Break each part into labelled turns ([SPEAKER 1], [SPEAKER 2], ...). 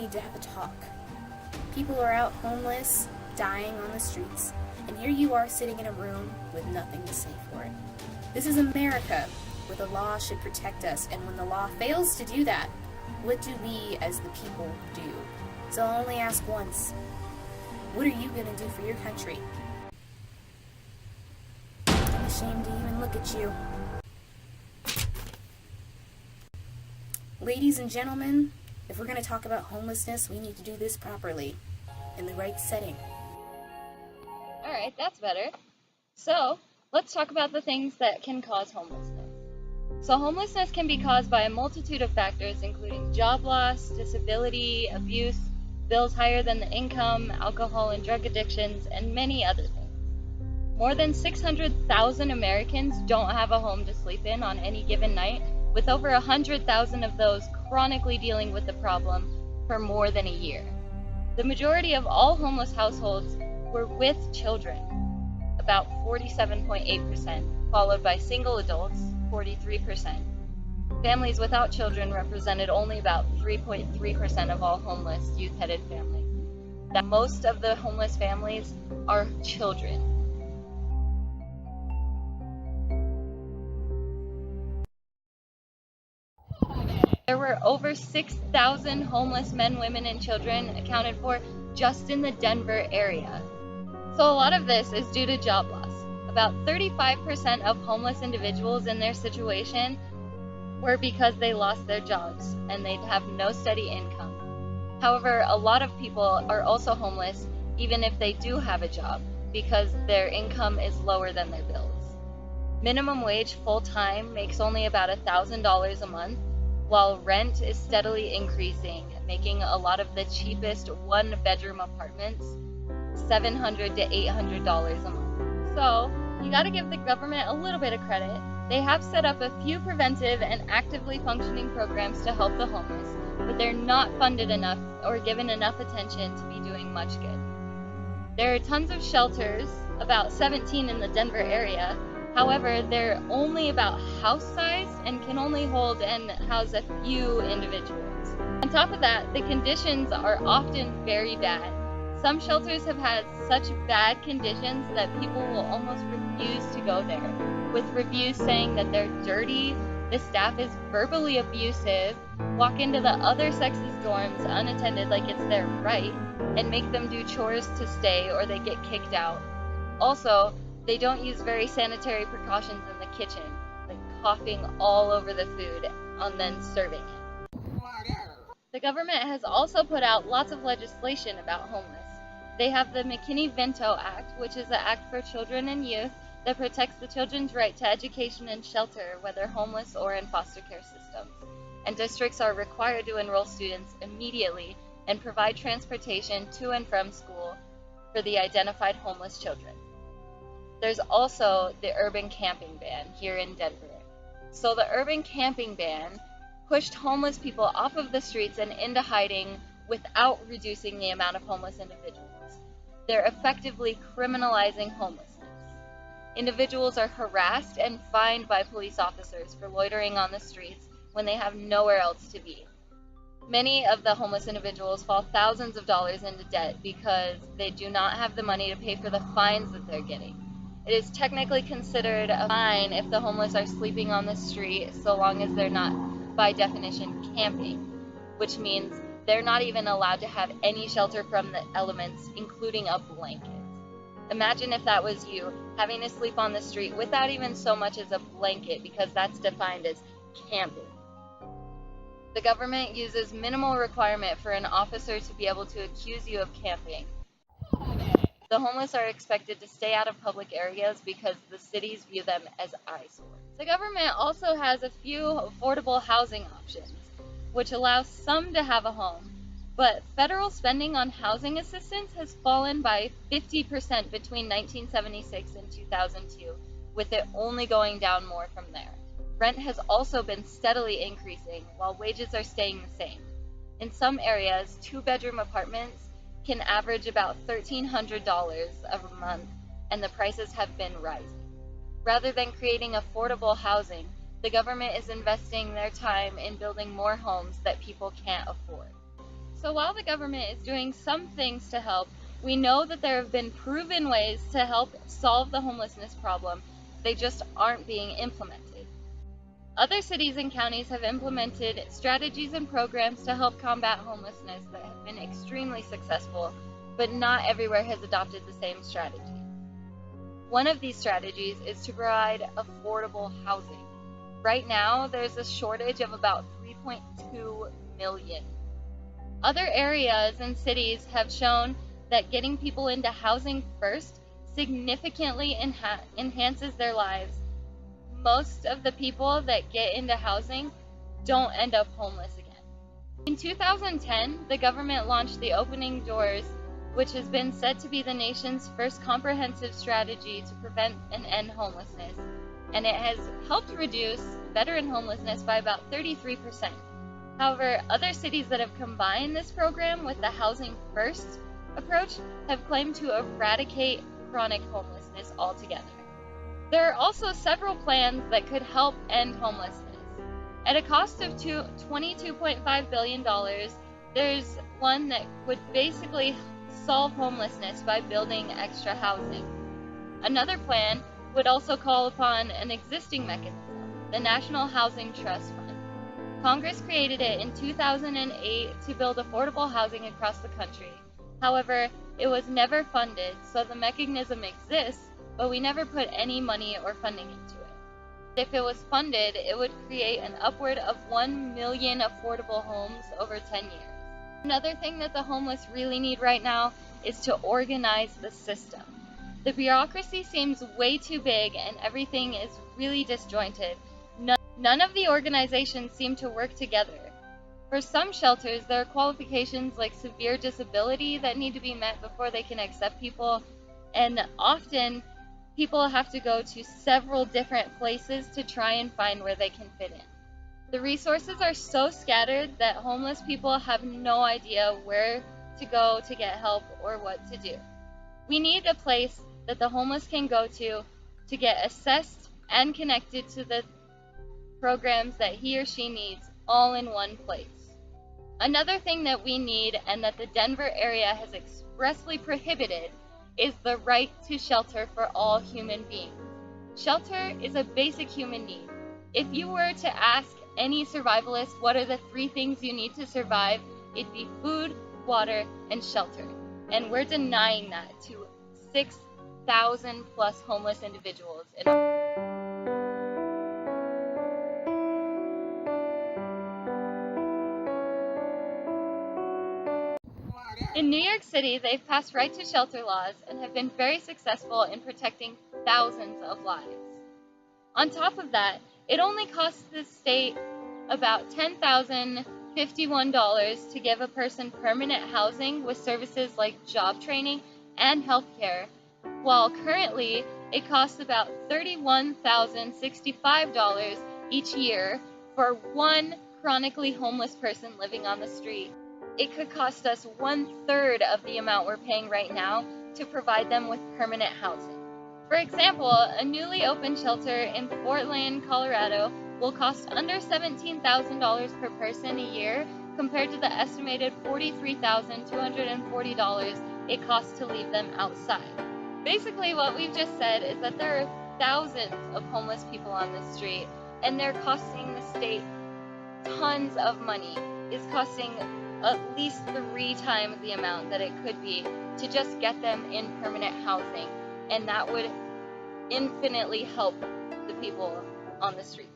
[SPEAKER 1] need to have a talk. People are out homeless, dying on the streets, and here you are sitting in a room with nothing to say for it. This is America, where the law should protect us, and when the law fails to do that, what do we as the people do? So I'll only ask once. What are you going to do for your country? I'm ashamed to even look at you. Ladies and gentlemen, if we're going to talk about homelessness, we need to do this properly, in the right setting.
[SPEAKER 2] Alright, that's better. So, let's talk about the things that can cause homelessness. So homelessness can be caused by a multitude of factors, including job loss, disability, abuse, bills higher than the income, alcohol and drug addictions, and many other things. More than 600,000 Americans don't have a home to sleep in on any given night, with over 100,000 of those chronically dealing with the problem for more than a year. The majority of all homeless households were with children, about 47.8%, followed by single adults, 43%. Families without children represented only about 3.3% of all homeless youth-headed families. That most of the homeless families are children. There were over 6,000 homeless men, women, and children accounted for just in the Denver area. So a lot of this is due to job loss. About 35% of homeless individuals in their situation were because they lost their jobs and they have no steady income. However, a lot of people are also homeless even if they do have a job because their income is lower than their bills. Minimum wage full-time makes only about $1,000 a month, while rent is steadily increasing, making a lot of the cheapest one-bedroom apartments $700 to $800 a month. So, you gotta give the government a little bit of credit. They have set up a few preventive and actively functioning programs to help the homeless, but they're not funded enough or given enough attention to be doing much good. There are tons of shelters, about 17 in the Denver area. However, they're only about house-sized and can only hold and house a few individuals. On top of that, the conditions are often very bad. Some shelters have had such bad conditions that people will almost refuse to go there, with reviews saying that they're dirty, the staff is verbally abusive, walk into the other sex's dorms unattended like it's their right, and make them do chores to stay or they get kicked out. Also, they don't use very sanitary precautions in the kitchen, like coughing all over the food and then serving it. The government has also put out lots of legislation about homeless. They have the McKinney-Vento Act, which is an act for children and youth that protects the children's right to education and shelter, whether homeless or in foster care systems. And districts are required to enroll students immediately and provide transportation to and from school for the identified homeless children. There's also the urban camping ban here in Denver. So the urban camping ban pushed homeless people off of the streets and into hiding without reducing the amount of homeless individuals. They're effectively criminalizing homelessness. Individuals are harassed and fined by police officers for loitering on the streets when they have nowhere else to be. Many of the homeless individuals fall thousands of dollars into debt because they do not have the money to pay for the fines that they're getting. It is technically considered a fine if the homeless are sleeping on the street, so long as they're not, by definition, camping, which means they're not even allowed to have any shelter from the elements, including a blanket. Imagine if that was you, having to sleep on the street without even so much as a blanket, because that's defined as camping. The government uses minimal requirement for an officer to be able to accuse you of camping. The homeless are expected to stay out of public areas because the cities view them as eyesores. The government also has a few affordable housing options, which allows some to have a home, but federal spending on housing assistance has fallen by 50% between 1976 and 2002, with it only going down more from there. Rent has also been steadily increasing, while wages are staying the same. In some areas, two-bedroom apartments can average about $1,300 a month, and the prices have been rising. Rather than creating affordable housing, the government is investing their time in building more homes that people can't afford. So while the government is doing some things to help, we know that there have been proven ways to help solve the homelessness problem. They just aren't being implemented. Other cities and counties have implemented strategies and programs to help combat homelessness that have been extremely successful, but not everywhere has adopted the same strategy. One of these strategies is to provide affordable housing. Right now, there's a shortage of about 3.2 million. Other areas and cities have shown that getting people into housing first significantly enhances their lives. Most of the people that get into housing don't end up homeless again. In 2010, the government launched the Opening Doors, which has been said to be the nation's first comprehensive strategy to prevent and end homelessness, and it has helped reduce veteran homelessness by about 33%. However, other cities that have combined this program with the Housing First approach have claimed to eradicate chronic homelessness altogether. There are also several plans that could help end homelessness. At a cost of $22.5 billion, there's one that would basically solve homelessness by building extra housing. Another plan would also call upon an existing mechanism, the National Housing Trust Fund. Congress created it in 2008 to build affordable housing across the country. However, it was never funded, so the mechanism exists, but we never put any money or funding into it. If it was funded, it would create an upward of 1 million affordable homes over 10 years. Another thing that the homeless really need right now is to organize the system. The bureaucracy seems way too big and everything is really disjointed. None of the organizations seem to work together. For some shelters, there are qualifications like severe disability that need to be met before they can accept people, and often people have to go to several different places to try and find where they can fit in. The resources are so scattered that homeless people have no idea where to go to get help or what to do. We need a place that the homeless can go to get assessed and connected to the programs that he or she needs, all in one place. Another thing that we need and that the Denver area has expressly prohibited is the right to shelter for all human beings. Shelter is a basic human need. If you were to ask any survivalist what are the 3 things you need to survive, it'd be food, water, and shelter. And we're denying that to 6,000 plus homeless individuals in In New York City, they've passed right to shelter laws and have been very successful in protecting thousands of lives. On top of that, it only costs the state about $10,051 to give a person permanent housing with services like job training and health care, while currently it costs about $31,065 each year for one chronically homeless person living on the street. It could cost us 1/3 of the amount we're paying right now to provide them with permanent housing. For example, a newly opened shelter in Portland, Colorado will cost under $17,000 per person a year compared to the estimated $43,240 it costs to leave them outside. Basically, what we've just said is that there are thousands of homeless people on the street, and they're costing the state tons of money. It's costing at least 3 times the amount that it could be to just get them in permanent housing, and that would infinitely help the people on the streets.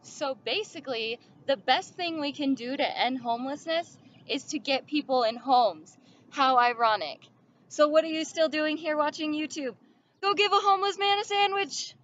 [SPEAKER 2] So basically, the best thing we can do to end homelessness is to get people in homes. How ironic. So what are you still doing here watching YouTube? Go give a homeless man a sandwich!